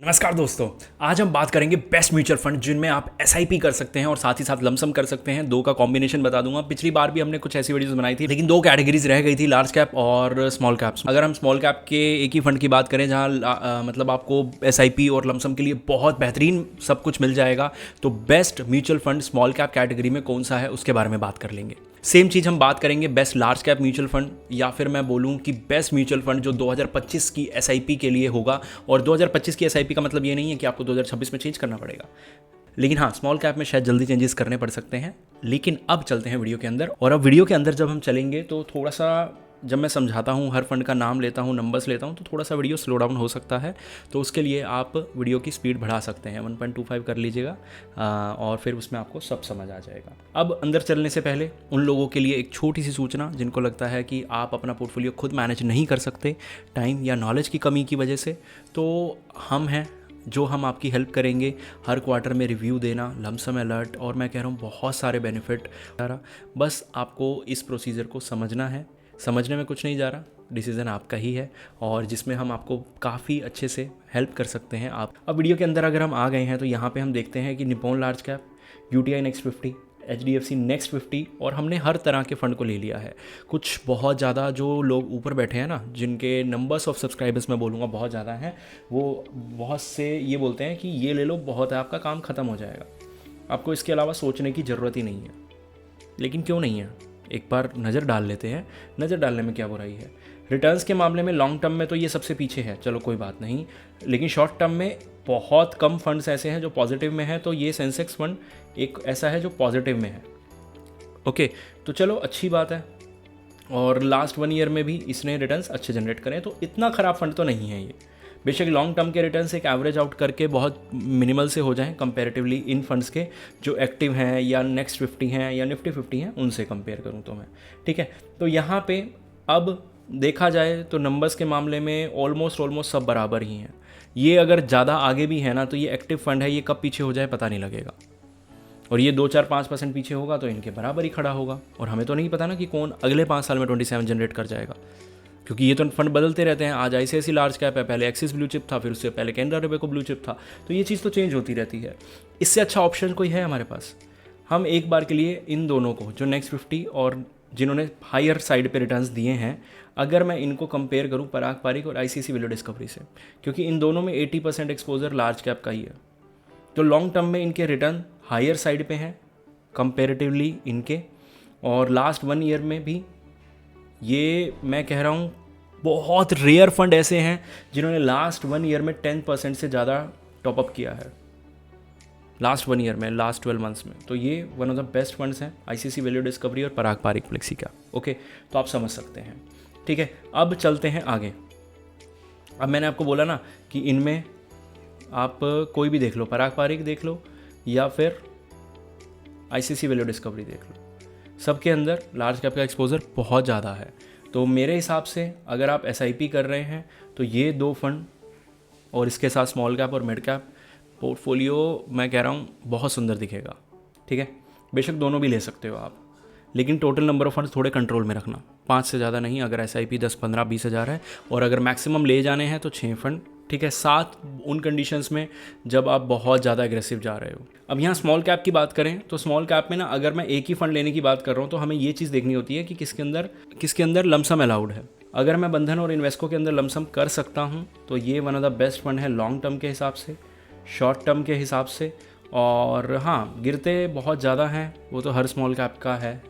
नमस्कार दोस्तों। आज हम बात करेंगे बेस्ट म्यूचुअल फंड जिनमें आप एसआईपी कर सकते हैं और साथ ही साथ लमसम कर सकते हैं। दो का कॉम्बिनेशन बता दूंगा। पिछली बार भी हमने कुछ ऐसी वीडियोस बनाई थी, लेकिन दो कैटेगरीज रह गई थी, लार्ज कैप और स्मॉल कैप्स। अगर हम स्मॉल कैप के एक ही फंड की बात करें जहां मतलब आपको एसआईपी और लमसम के लिए बहुत बेहतरीन सब कुछ मिल जाएगा, तो best mutual fund small cap category में कौन सा है उसके बारे में बात कर लेंगे। सेम चीज़ हम बात करेंगे best large cap mutual fund, या फिर मैं बोलूं कि बेस्ट म्यूचुअल फंड जो 2025 की एसआईपी के लिए होगा। और 2025 की एसआईपी का मतलब ये नहीं है कि आपको 2026 में चेंज करना पड़ेगा, लेकिन हाँ, स्मॉल कैप में शायद जल्दी चेंजेस करने पड़ सकते हैं। लेकिन अब चलते हैं वीडियो के अंदर, और अब वीडियो के अंदर जब हम चलेंगे तो थोड़ा सा, जब मैं समझाता हूँ, हर फंड का नाम लेता हूँ, नंबर्स लेता हूँ, तो थोड़ा सा वीडियो स्लो डाउन हो सकता है। तो उसके लिए आप वीडियो की स्पीड बढ़ा सकते हैं, 1.25 कर लीजिएगा, और फिर उसमें आपको सब समझ आ जाएगा। अब अंदर चलने से पहले उन लोगों के लिए एक छोटी सी सूचना जिनको लगता है कि आप अपना पोर्टफोलियो खुद मैनेज नहीं कर सकते टाइम या नॉलेज की कमी की वजह से, तो हम हैं जो हम आपकी हेल्प करेंगे। हर क्वार्टर में रिव्यू देना, लमसम अलर्ट, और मैं कह रहा हूँ बहुत सारे बेनिफिट। बस आपको इस प्रोसीजर को समझना है। समझने में कुछ नहीं जा रहा, डिसीज़न आपका ही है, और जिसमें हम आपको काफ़ी अच्छे से हेल्प कर सकते हैं। आप अब वीडियो के अंदर अगर हम आ गए हैं तो यहाँ पे हम देखते हैं कि Nippon large cap, UTI next 50, HDFC next 50, और हमने हर तरह के फ़ंड को ले लिया है। कुछ बहुत ज़्यादा जो लोग ऊपर बैठे हैं ना, जिनके नंबर्स ऑफ सब्सक्राइबर्स मैं बोलूँगा बहुत ज़्यादा हैं, वो बहुत से ये बोलते हैं कि ये ले लो, बहुत है, आपका काम ख़त्म हो जाएगा, आपको इसके अलावा सोचने की ज़रूरत ही नहीं है। लेकिन क्यों नहीं है, एक बार नज़र डाल लेते हैं। नज़र डालने में क्या बुराई है। रिटर्न्स के मामले में लॉन्ग टर्म में तो ये सबसे पीछे है, चलो कोई बात नहीं, लेकिन शॉर्ट टर्म में बहुत कम फंड्स ऐसे हैं जो पॉजिटिव में है। तो ये सेंसेक्स फंड एक ऐसा है जो पॉजिटिव में है। ओके, तो चलो अच्छी बात है, और लास्ट 1 ईयर में भी इसने रिटर्न्स अच्छे जनरेट करें, तो इतना ख़राब फंड तो नहीं है ये। बेशक लॉन्ग टर्म के रिटर्न्स एक एवरेज आउट करके बहुत मिनिमल से हो जाएं कंपैरेटिवली इन फंड्स के जो एक्टिव हैं या नेक्स्ट 50 हैं या निफ्टी 50 हैं, उनसे कंपेयर करूं तो मैं, ठीक है। तो यहाँ पे अब देखा जाए तो नंबर्स के मामले में ऑलमोस्ट सब बराबर ही हैं। ये अगर ज़्यादा आगे भी है ना, तो ये एक्टिव फंड है, ये कब पीछे हो जाए पता नहीं लगेगा, और ये 2-4-5% पीछे होगा तो इनके बराबर ही खड़ा होगा। और हमें तो नहीं पता ना कि कौन अगले 5 साल में 27 जनरेट कर जाएगा, क्योंकि ये तो फंड बदलते रहते हैं। आज आईसीआईसी लार्ज कैप है, पहले एक्सिस ब्लू चिप था, फिर उससे पहले कैनरा रोबेको ब्लू चिप था, तो ये चीज़ तो चेंज होती रहती है। इससे अच्छा ऑप्शन कोई है हमारे पास? हम एक बार के लिए इन दोनों को, जो नेक्स्ट 50 और जिन्होंने हायर साइड पे रिटर्न्स दिए हैं, अगर मैं इनको कंपेयर करूं पराग पारिक और आईसीआईसी वैल्यू डिस्कवरी से, क्योंकि इन दोनों में 80% एक्सपोजर लार्ज कैप का ही है, तो लॉन्ग टर्म में इनके रिटर्न हायर साइड पे हैं कंपेरेटिवली इनके। और लास्ट 1 ईयर में भी ये मैं कह रहा हूँ बहुत रेयर फंड ऐसे हैं जिन्होंने लास्ट 1 ईयर में 10% से ज़्यादा टॉपअप किया है, लास्ट 1 ईयर में, लास्ट 12 मंथ्स में। तो ये one of the best funds हैं, आईसीआईसी वैल्यू डिस्कवरी और पराग पारिक फ्लेक्सी का। ओके, तो आप समझ सकते हैं, ठीक है। अब चलते हैं आगे। अब मैंने आपको बोला ना कि इनमें आप कोई भी देख लो, पराग पारिक देख लो या फिर आईसीआईसी वैल्यू डिस्कवरी देख लो, सबके अंदर लार्ज कैप का एक्सपोजर बहुत ज़्यादा है। तो मेरे हिसाब से अगर आप एसआईपी कर रहे हैं तो ये दो फंड और इसके साथ स्मॉल कैप और मिड कैप पोर्टफोलियो, मैं कह रहा हूँ बहुत सुंदर दिखेगा, ठीक है। बेशक दोनों भी ले सकते हो आप, लेकिन टोटल नंबर ऑफ फंड्स थोड़े कंट्रोल में रखना, 5 से ज़्यादा नहीं। अगर एसआईपी 10, 15, 20 हज़ार है, और अगर मैक्सिमम ले जाने हैं तो 6 फंड, ठीक है, 7 उन कंडीशंस में जब आप बहुत ज़्यादा एग्रेसिव जा रहे हो। अब यहाँ स्मॉल कैप की बात करें तो स्मॉल कैप में ना, अगर मैं एक ही फंड लेने की बात कर रहा हूँ तो हमें ये चीज़ देखनी होती है कि किसके अंदर लमसम अलाउड है। अगर मैं बंधन और इन्वेस्को के अंदर लमसम कर सकता हूँ तो ये one of the best fund है लॉन्ग टर्म के हिसाब से, शॉर्ट टर्म के हिसाब से। और हाँ, गिरते बहुत ज़्यादा हैं, वो तो हर स्मॉल कैप का है।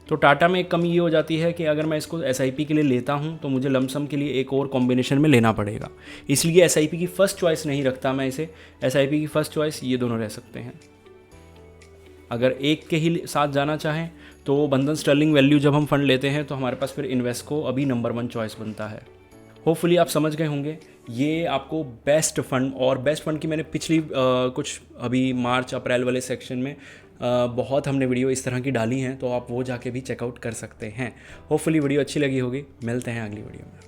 तो टाटा में एक कमी ये हो जाती है कि अगर मैं इसको एसआईपी के लिए लेता हूँ तो मुझे लमसम के लिए एक और कॉम्बिनेशन में लेना पड़ेगा, इसलिए एसआईपी की फ़र्स्ट चॉइस नहीं रखता मैं इसे। एसआईपी की फ़र्स्ट चॉइस ये दोनों रह सकते हैं। अगर एक के ही साथ जाना चाहें तो बंधन स्टर्लिंग वैल्यू जब हम फंड लेते हैं तो हमारे पास फिर इन्वेस्को अभी नंबर 1 चॉइस बनता है। होपफुली आप समझ गए होंगे ये आपको बेस्ट फंड, और बेस्ट फंड की मैंने पिछली कुछ अभी मार्च अप्रैल वाले सेक्शन में बहुत हमने वीडियो इस तरह की डाली हैं, तो आप वो जाके भी चेकआउट कर सकते हैं। होपफुली वीडियो अच्छी लगी होगी। मिलते हैं अगली वीडियो में।